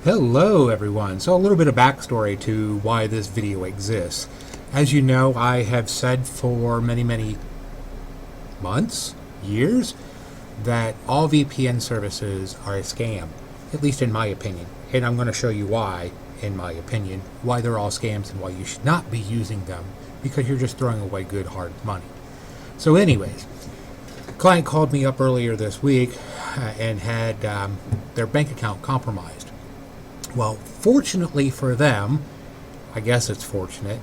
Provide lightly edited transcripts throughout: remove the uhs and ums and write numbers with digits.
Hello everyone. So a little bit of backstory to why this video exists. As you know, I have said for many months, years, that all VPN services are a scam, at least in my opinion. And I'm going to show you why, in my opinion, why they're all scams and why you should not be using them, because you're just throwing away good hard money. So anyways, a client called me up earlier this week and had their bank account compromised. Well, fortunately for them, I guess it's fortunate,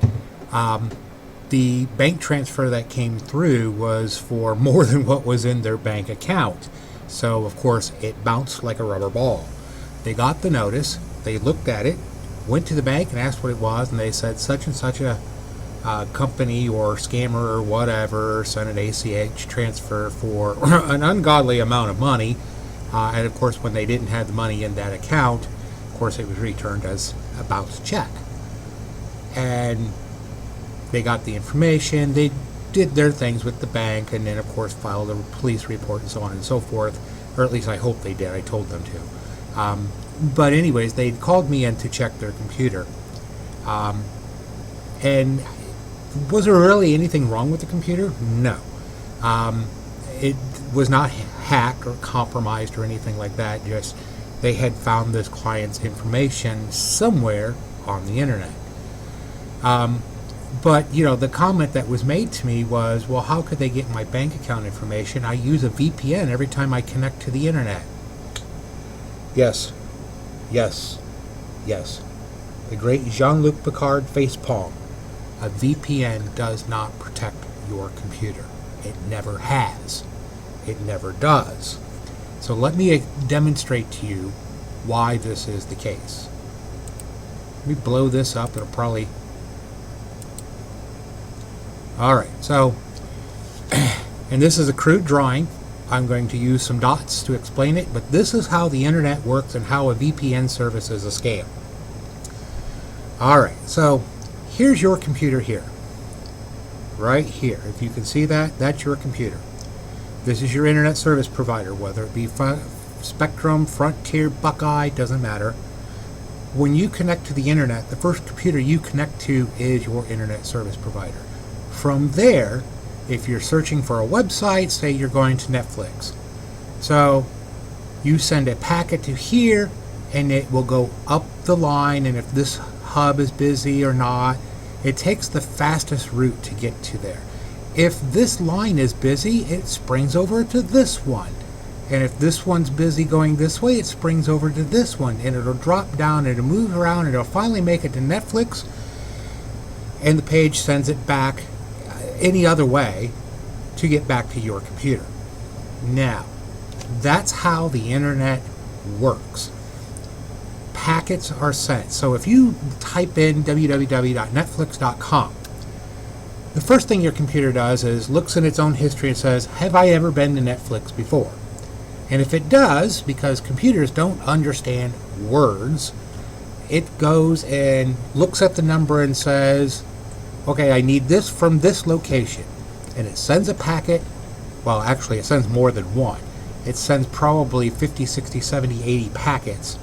the bank transfer that came through was for more than what was in their bank account. So, of course, it bounced like a rubber ball. They got the notice, they looked at it, went to the bank and asked what it was, and they said such and such a company or scammer or whatever sent an ACH transfer for an ungodly amount of money. And, of course, when they didn't have the money in that account, of course, it was returned as a bounced check. And they got the information, they did their things with the bank, and then, of course, filed a police report and so on and so forth. Or at least I hope they did. I told them to. But anyways, they called me in to check their computer. And was there really anything wrong with the computer? No. It was not hacked or compromised or anything like that. Just they had found this client's information somewhere on the internet. But, you know, the comment that was made to me was, well, how could they get my bank account information? I use a VPN every time I connect to the internet. Yes. Yes. Yes. The great Jean-Luc Picard facepalm. A VPN does not protect your computer. It never has. It never does. So let me demonstrate to you why this is the case. Let me blow this up. It'll probably... Alright, so, and this is a crude drawing. I'm going to use some dots to explain it, but this is how the internet works and how a VPN service is a scam. Alright, so here's your computer here. Right here. If you can see that, that's your computer. This is your internet service provider, whether it be Spectrum, Frontier, Buckeye, doesn't matter. When you connect to the internet, the first computer you connect to is your internet service provider. From there, if you're searching for a website, say you're going to Netflix. So you send a packet to here and it will go up the line, and if this hub is busy or not, it takes the fastest route to get to there. If this line is busy, it springs over to this one. And if this one's busy going this way, it springs over to this one. And it'll drop down, and it'll move around, and it'll finally make it to Netflix. And the page sends it back any other way to get back to your computer. Now, that's how the internet works. Packets are sent. So if you type in www.netflix.com, the first thing your computer does is looks in its own history and says, have I ever been to Netflix before? And if it does, because computers don't understand words, it goes and looks at the number and says, okay, I need this from this location. And it sends a packet. Well, actually, it sends more than one. It sends probably 50, 60, 70, 80 packets.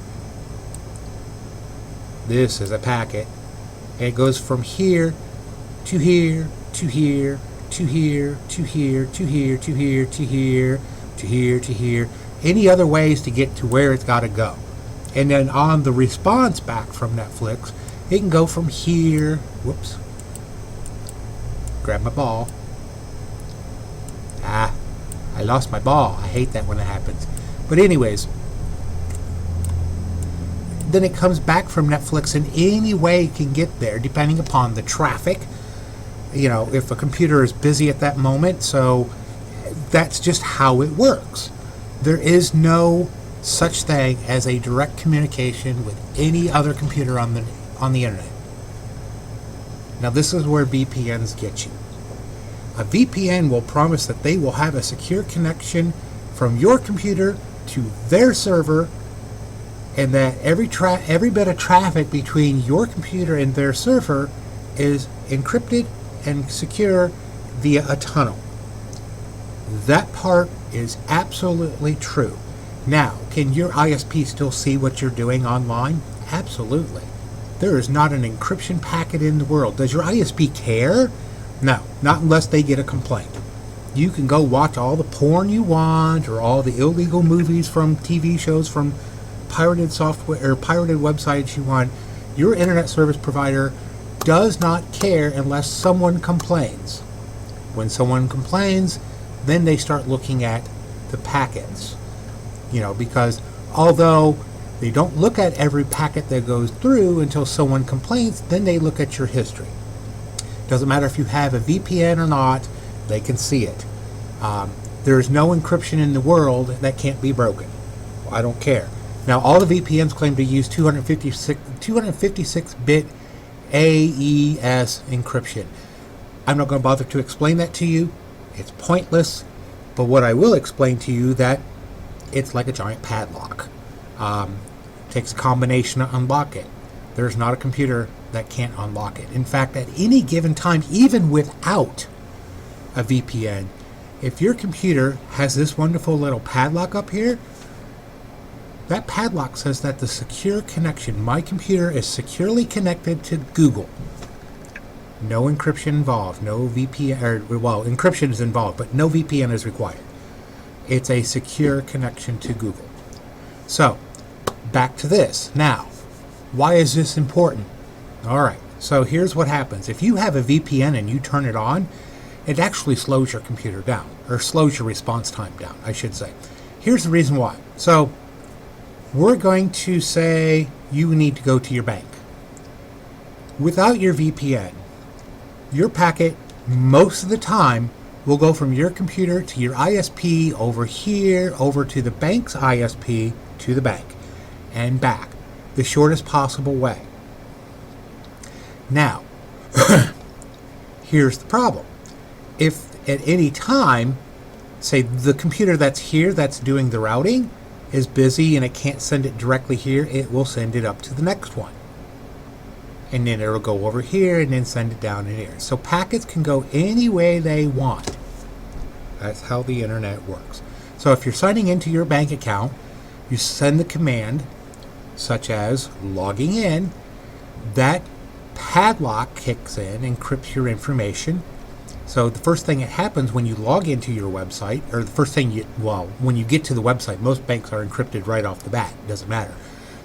This is a packet. And it goes from here to here, to here, to here, to here, to here, to here, to here, to here, to here. Any other ways to get to where it's got to go. And then on the response back from Netflix, it can go from here, whoops, grab my ball. I lost my ball. I hate that when it happens. But anyways, then it comes back from Netflix in any way it can get there, depending upon the traffic. You know, if a computer is busy at that moment. So that's just how it works. There is no such thing as a direct communication with any other computer on the internet. Now this is where VPNs get you. A VPN will promise that they will have a secure connection from your computer to their server, and that every bit of traffic between your computer and their server is encrypted and secure via a tunnel. That part is absolutely true. Now, can your ISP still see what you're doing online? Absolutely. There is not an encryption packet in the world. Does your ISP care? No, not unless they get a complaint. You can go watch all the porn you want or all the illegal movies from TV shows from pirated software or pirated websites you want. Your internet service provider does not care unless someone complains. When someone complains, then they start looking at the packets. Because although they don't look at every packet that goes through until someone complains, then they look at your history. Doesn't matter if you have a VPN or not, they can see it. There is no encryption in the world that can't be broken. I don't care. Now, all the VPNs claim to use 256-bit AES encryption. I'm not going to bother to explain that to you. It's pointless. But what I will explain to you that it's like a giant padlock. It takes a combination to unlock it. There's not a computer that can't unlock it. In fact, at any given time, even without a VPN, if your computer has this wonderful little padlock up here, that padlock says that the secure connection, my computer is securely connected to Google. No encryption involved, no VPN, encryption is involved, but no VPN is required. It's a secure connection to Google. So, back to this. Now, why is this important? Alright, so here's what happens. If you have a VPN and you turn it on, it actually slows your computer down, or slows your response time down, I should say. Here's the reason why. So, we're going to say you need to go to your bank. Without your VPN, your packet, most of the time, will go from your computer to your ISP over here, over to the bank's ISP, to the bank, and back, the shortest possible way. Now, here's the problem. If at any time, say the computer that's here that's doing the routing is busy and it can't send it directly here, it will send it up to the next one. And then it'll go over here and then send it down in here. So packets can go any way they want. That's how the internet works. So if you're signing into your bank account, you send the command such as logging in. That padlock kicks in, encrypts your information. So the first thing that happens when you log into your website, or the first thing when you get to the website, most banks are encrypted right off the bat. It doesn't matter.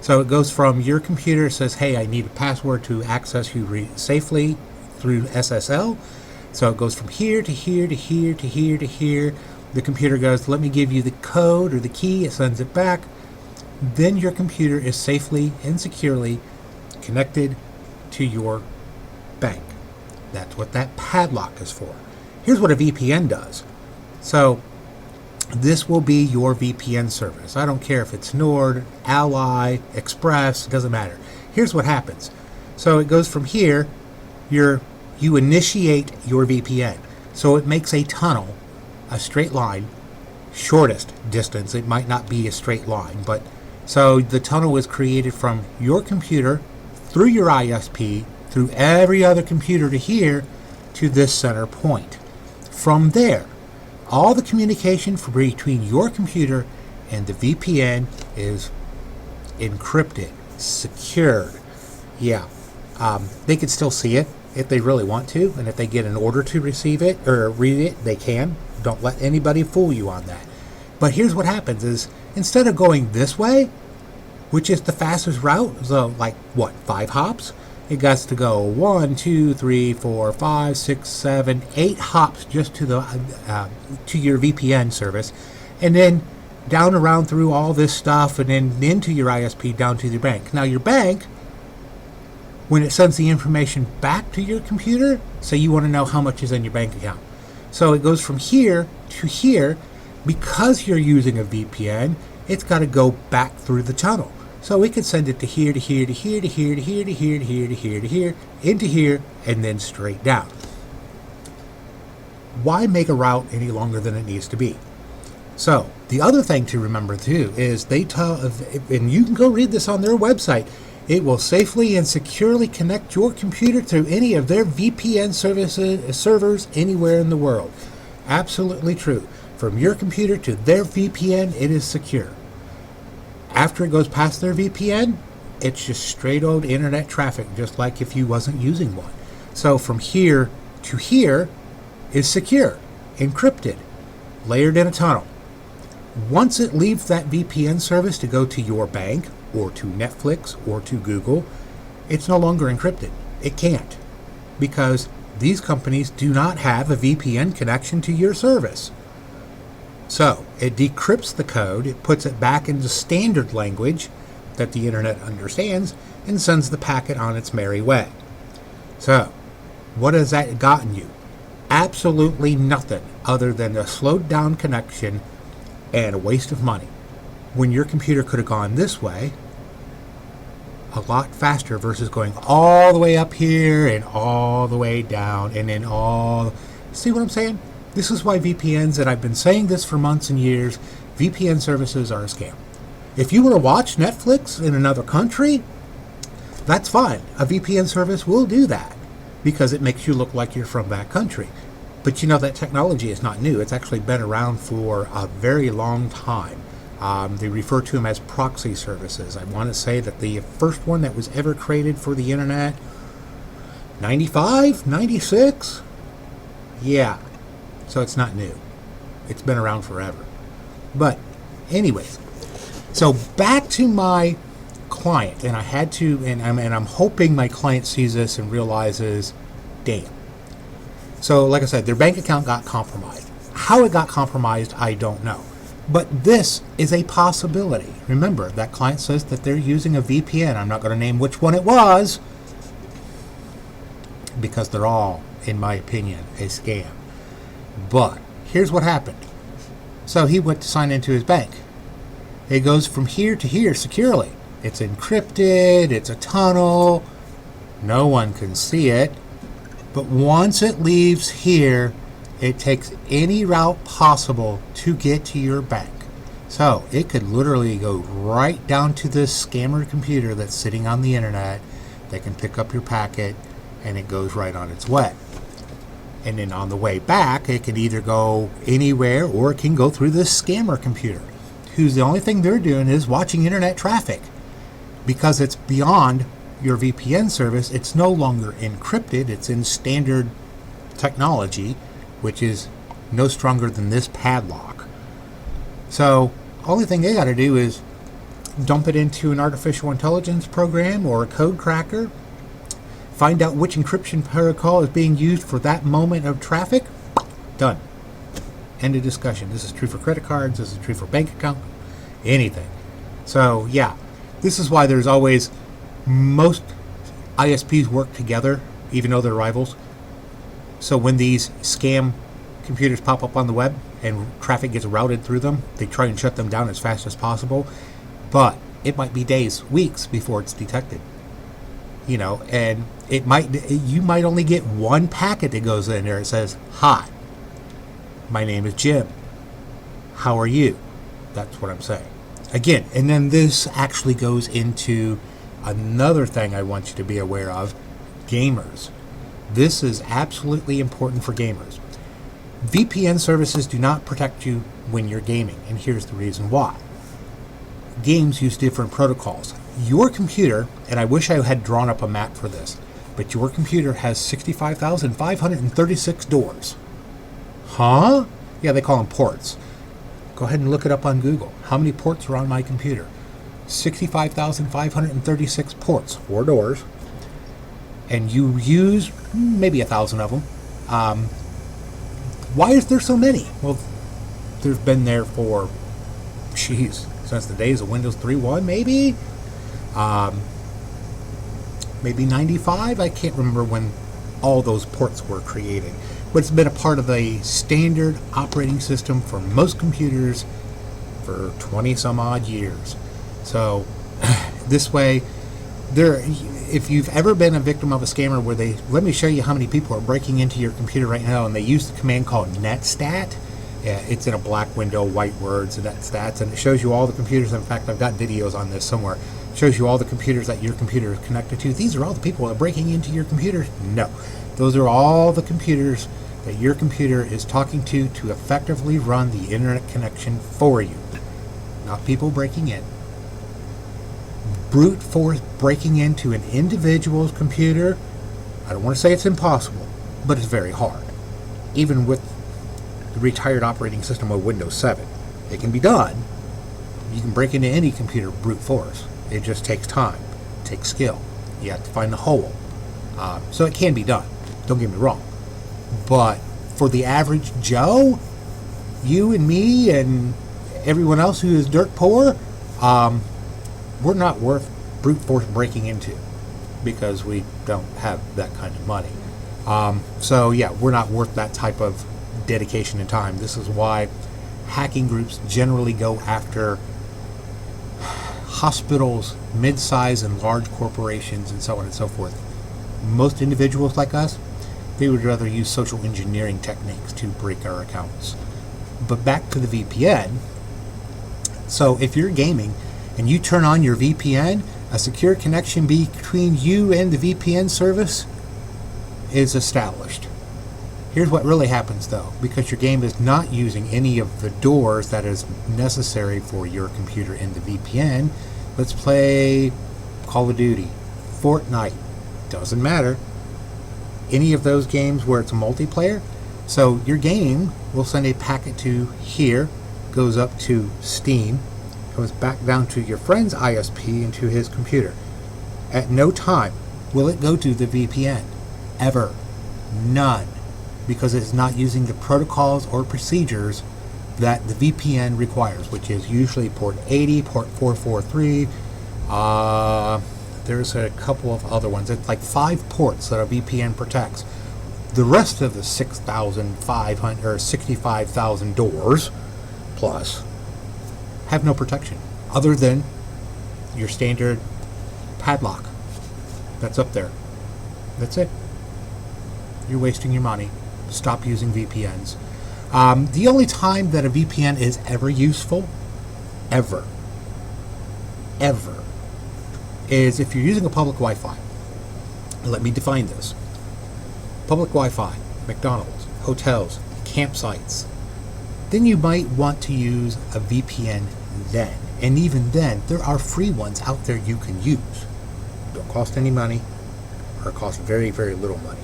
So it goes from your computer, says, hey, I need a password to access you safely through SSL. So it goes from here to here to here to here to here. The computer goes, let me give you the code or the key. It sends it back. Then your computer is safely and securely connected to your bank. That's what that padlock is for. Here's what a VPN does. So this will be your VPN service. I don't care if it's Nord, Ally, Express, doesn't matter. Here's what happens. So it goes from here, you initiate your VPN. So it makes a tunnel, a straight line, shortest distance. It might not be a straight line, but so the tunnel is created from your computer through your ISP, through every other computer to here, to this center point. From there, all the communication between your computer and the VPN is encrypted, secured. Yeah, they can still see it if they really want to, and if they get an order to receive it or read it, they can. Don't let anybody fool you on that. But here's what happens is, instead of going this way, which is the fastest route, so like, 5 hops? It gets to go 1, 2, 3, 4, 5, 6, 7, 8 hops just to the to your VPN service, and then down around through all this stuff, and then into your ISP down to your bank. Now your bank, when it sends the information back to your computer, say you want to know how much is in your bank account. So it goes from here to here. Because you're using a VPN, it's got to go back through the tunnel. So we could send it to here, to here, to here, to here, to here, to here, to here, to here, to here, into here, and then straight down. Why make a route any longer than it needs to be? So the other thing to remember too is they tell, and you can go read this on their website, it will safely and securely connect your computer to any of their VPN servers anywhere in the world. Absolutely true. From your computer to their VPN, it is secure. After it goes past their VPN, it's just straight old internet traffic, just like if you wasn't using one. So from here to here is secure, encrypted, layered in a tunnel. Once it leaves that VPN service to go to your bank or to Netflix or to Google, it's no longer encrypted. It can't, because these companies do not have a VPN connection to your service. So it decrypts the code, it puts it back into standard language that the internet understands, and sends the packet on its merry way. So what has that gotten you? Absolutely nothing other than a slowed down connection and a waste of money, when your computer could have gone this way a lot faster versus going all the way up here and all the way down and then all... See what I'm saying? This is why VPNs, and I've been saying this for months and years, VPN services are a scam. If you were to watch Netflix in another country, that's fine. A VPN service will do that because it makes you look like you're from that country. But you know, that technology is not new. It's actually been around for a very long time. They refer to them as proxy services. I want to say that the first one that was ever created for the internet, 95, 96? Yeah. So it's not new. It's been around forever. But anyways, so back to my client, and I had to, and I'm hoping my client sees this and realizes, damn. So like I said, their bank account got compromised. How it got compromised, I don't know. But this is a possibility. Remember, that client says that they're using a VPN. I'm not going to name which one it was, because they're all, in my opinion, a scam. But here's what happened. So he went to sign into his bank. It goes from here to here securely. It's encrypted, it's a tunnel, no one can see it. But once it leaves here, it takes any route possible to get to your bank. So it could literally go right down to this scammer computer that's sitting on the internet. They can pick up your packet and it goes right on its way. And then on the way back, it can either go anywhere or it can go through this scammer computer, whose the only thing they're doing is watching internet traffic. Because it's beyond your VPN service, it's no longer encrypted, it's in standard technology, which is no stronger than this padlock. So, only thing they got to do is dump it into an artificial intelligence program or a code cracker, find out which encryption protocol is being used for that moment of traffic, done. End of discussion. This is true for credit cards, this is true for bank account, anything. So, yeah, this is why there's always, most ISPs work together, even though they're rivals. So when these scam computers pop up on the web and traffic gets routed through them, they try and shut them down as fast as possible. But it might be days, weeks before it's detected. You know, and you might only get one packet that goes in there. It says, "Hi, my name is Jim. How are you?" That's what I'm saying. Again, and then this actually goes into another thing I want you to be aware of: gamers. This is absolutely important for gamers. VPN services do not protect you when you're gaming, and here's the reason why. Games use different protocols. Your computer, and I wish I had drawn up a map for this, but your computer has 65,536 doors. Huh? Yeah, they call them ports. Go ahead and look it up on Google. How many ports are on my computer? 65,536 ports, or doors. And you use maybe 1,000 of them. Why is there so many? Well, they've been there for, since the days of Windows 3.1, maybe? Maybe 95? I can't remember when all those ports were created. But it's been a part of the standard operating system for most computers for 20 some odd years. So this way, if you've ever been a victim of a scammer where let me show you how many people are breaking into your computer right now, and they use the command called netstat. Yeah, it's in a black window, white words, and netstats, and it shows you all the computers. In fact, I've got videos on this somewhere. It shows you all the computers that your computer is connected to. These are all the people that are breaking into your computer. No, those are all the computers that your computer is talking to effectively run the internet connection for you. Not people breaking in. brute force breaking into an individual's computer, I don't want to say it's impossible, but it's very hard. Even with the retired operating system of Windows 7, it can be done. You can break into any computer brute force. It just takes time, it takes skill. You have to find the hole. So it can be done. Don't get me wrong. But for the average Joe, you and me and everyone else who is dirt poor, we're not worth brute force breaking into because we don't have that kind of money. So yeah, we're not worth that type of dedication and time. This is why hacking groups generally go after hospitals, mid-size and large corporations, and so on and so forth. Most individuals like us, they would rather use social engineering techniques to break our accounts. But back to the VPN. So if you're gaming and you turn on your VPN, a secure connection between you and the VPN service is established. Here's what really happens though, because your game is not using any of the doors that is necessary for your computer in the VPN. Let's play Call of Duty, Fortnite, doesn't matter. Any of those games where it's a multiplayer. So your game will send a packet to here, goes up to Steam, goes back down to your friend's ISP and to his computer. At no time will it go to the VPN. Ever. None. Because it's not using the protocols or procedures that the VPN requires, which is usually port 80, port 443. There's a couple of other ones. It's like 5 ports that a VPN protects. The rest of the 6,500 or 65,000 doors plus have no protection other than your standard padlock that's up there. That's it. You're wasting your money. Stop using VPNs. The only time that a VPN is ever useful, ever, is if you're using a public Wi-Fi. Let me define this. Public Wi-Fi, McDonald's, hotels, campsites. Then you might want to use a VPN then. And even then, there are free ones out there you can use. Don't cost any money, or cost very, very little money.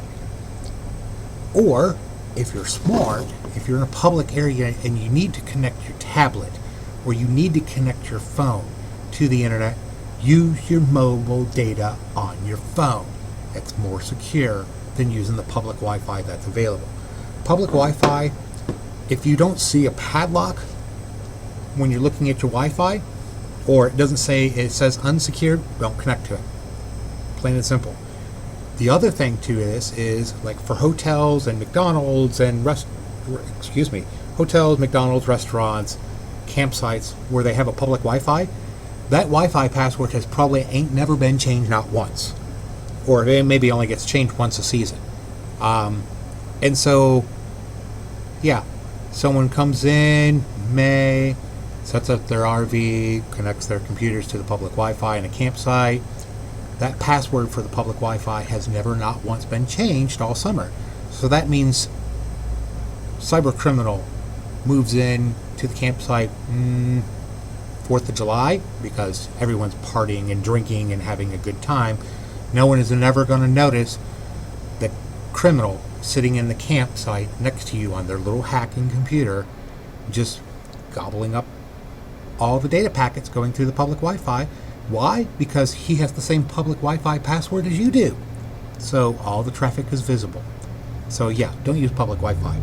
Or, if you're smart, if you're in a public area and you need to connect your tablet or you need to connect your phone to the internet, use your mobile data on your phone. It's more secure than using the public Wi-Fi that's available. Public Wi-Fi, if you don't see a padlock when you're looking at your Wi-Fi, or it doesn't say, it says unsecured, don't connect to it. Plain and simple. The other thing to this is, like for hotels and McDonald's and hotels, McDonald's, restaurants, campsites where they have a public Wi-Fi, that Wi-Fi password has probably ain't never been changed, not once, or it maybe only gets changed once a season. And so, yeah, someone comes in, sets up their RV, connects their computers to the public Wi-Fi in a campsite. That password for the public Wi-Fi has never, not once, been changed all summer. So that means cyber criminal moves in to the campsite 4th of July because everyone's partying and drinking and having a good time. No one is ever going to notice the criminal sitting in the campsite next to you on their little hacking computer, just gobbling up all the data packets going through the public Wi-Fi. Why? Because he has the same public Wi-Fi password as you do. So all the traffic is visible. So yeah, don't use public Wi-Fi.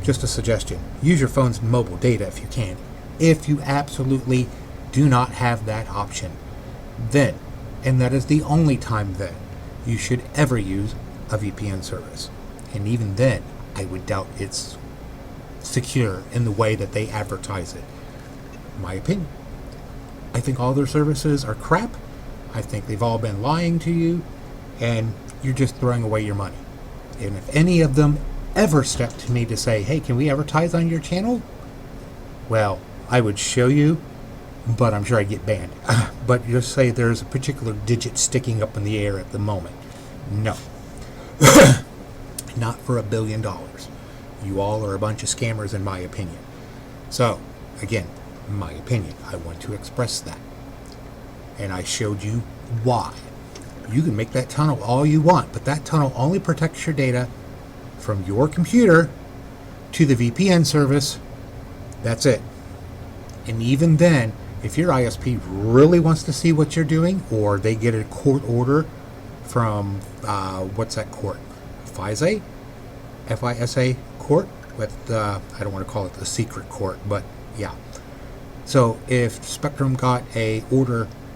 Just a suggestion. Use your phone's mobile data if you can. If you absolutely do not have that option, then, and that is the only time then, you should ever use a VPN service. And even then, I would doubt it's secure in the way that they advertise it. My opinion. I think all their services are crap. I think they've all been lying to you, and you're just throwing away your money. And if any of them ever step to me to say, hey, can we advertise on your channel? Well, I would show you, but I'm sure I'd get banned. But just say there's a particular digit sticking up in the air at the moment. No. Not for $1 billion. You all are a bunch of scammers in my opinion. So, again, my opinion. I want to express that. and I showed you why. You can make that tunnel all you want, but that tunnel only protects your data from your computer to the VPN service. That's it. And even then, if your ISP really wants to see what you're doing, or they get a court order from, what's that court? FISA? FISA court? With, I don't want to call it the secret court, but yeah. So if Spectrum got a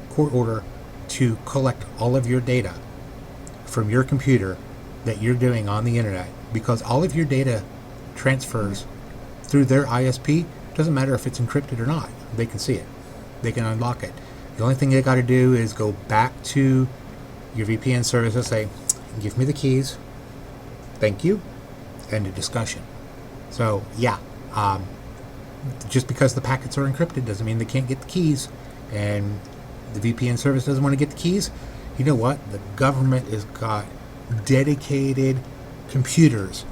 court order to collect all of your data from your computer that you're doing on the internet, because all of your data transfers through their ISP, doesn't matter if it's encrypted or not, they can see it. They can unlock it. The only thing they got to do is go back to your VPN service and say, give me the keys, thank you, end of discussion. So yeah, just because the packets are encrypted doesn't mean they can't get the keys, and the VPN service doesn't want to get the keys. You know what? The government has got dedicated computers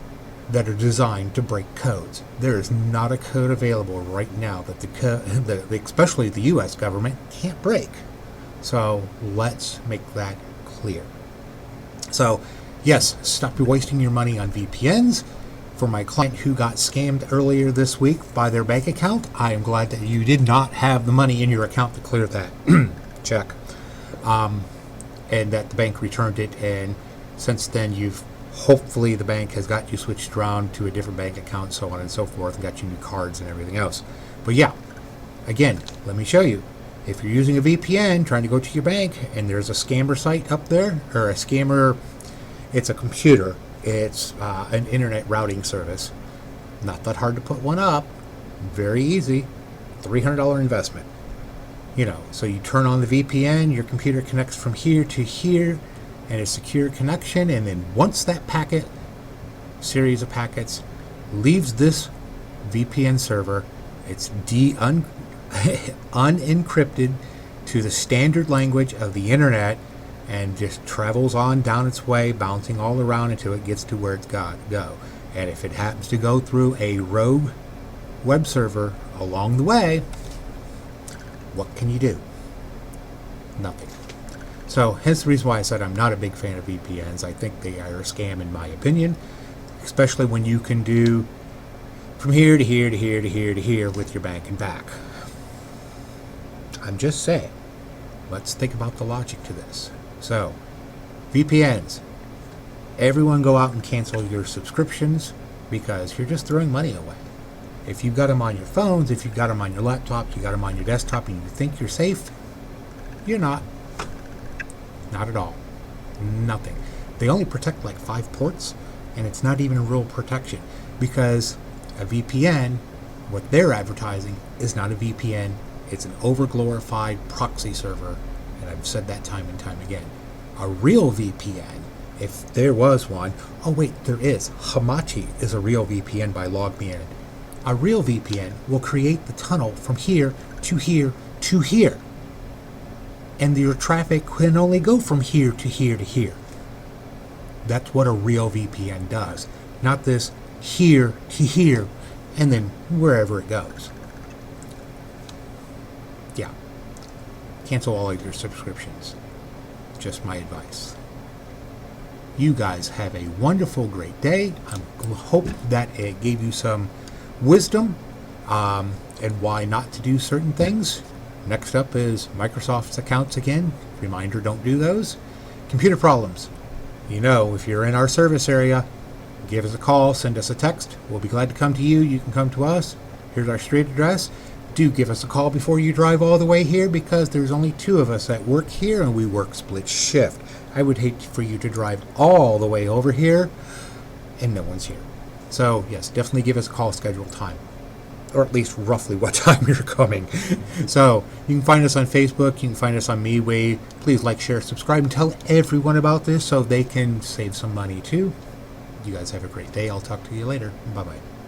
that are designed to break codes. There is not a code available right now that especially the U.S. government can't break. So let's make that clear. So yes, stop wasting your money on VPNs. For my client who got scammed earlier this week by their bank account, I am glad that you did not have the money in your account to clear that check, and that the bank returned it, and since then hopefully the bank has got you switched around to a different bank account, so on and so forth, and got you new cards and everything else. But yeah, again, let me show you. If you're using a VPN trying to go to your bank and there's a scammer site up there, or a scammer, it's a computer, it's an internet routing service, not that hard to put one up, very easy, $300 investment. You know, so you turn on the VPN, your computer connects from here to here, and a secure connection, and then once that series of packets leaves this VPN server, it's unencrypted to the standard language of the internet, and just travels on down its way, bouncing all around until it gets to where it's got to go. And if it happens to go through a rogue web server along the way, what can you do? Nothing. So hence the reason why I said I'm not a big fan of VPNs. I think they are a scam in my opinion, especially when you can do from here to here to here to here to here with your bank and back. I'm just saying, let's think about the logic to this. So, VPNs. Everyone go out and cancel your subscriptions because you're just throwing money away. If you've got them on your phones, if you've got them on your laptop, you got them on your desktop, and you think you're safe, you're not. Not at all. Nothing. They only protect like 5 ports, and it's not even real protection, because a VPN, what they're advertising, is not a VPN. It's an overglorified proxy server, and I've said that time and time again. A real VPN, if there was one, oh wait, there is. Hamachi is a real VPN by LogMeIn. A real VPN will create the tunnel from here to here to here, and your traffic can only go from here to here to here. That's what a real VPN does, not this here to here and then wherever it goes. Yeah, cancel all of your subscriptions. Just my advice. You guys have a wonderful, great day. I hope that it gave you some wisdom and why not to do certain things. Next up is Microsoft's accounts again. Reminder, don't do those. Computer problems. You know, if you're in our service area, give us a call, send us a text. We'll be glad to come to you. You can come to us. Here's our street address. Do give us a call before you drive all the way here, because there's only 2 of us that work here and we work split shift. I would hate for you to drive all the way over here and no one's here. So yes, definitely give us a call, schedule time, or at least roughly what time you're coming. So you can find us on Facebook, you can find us on MeWe. Please like, share, subscribe, and tell everyone about this so they can save some money too. You guys have a great day. I'll talk to you later. Bye-bye.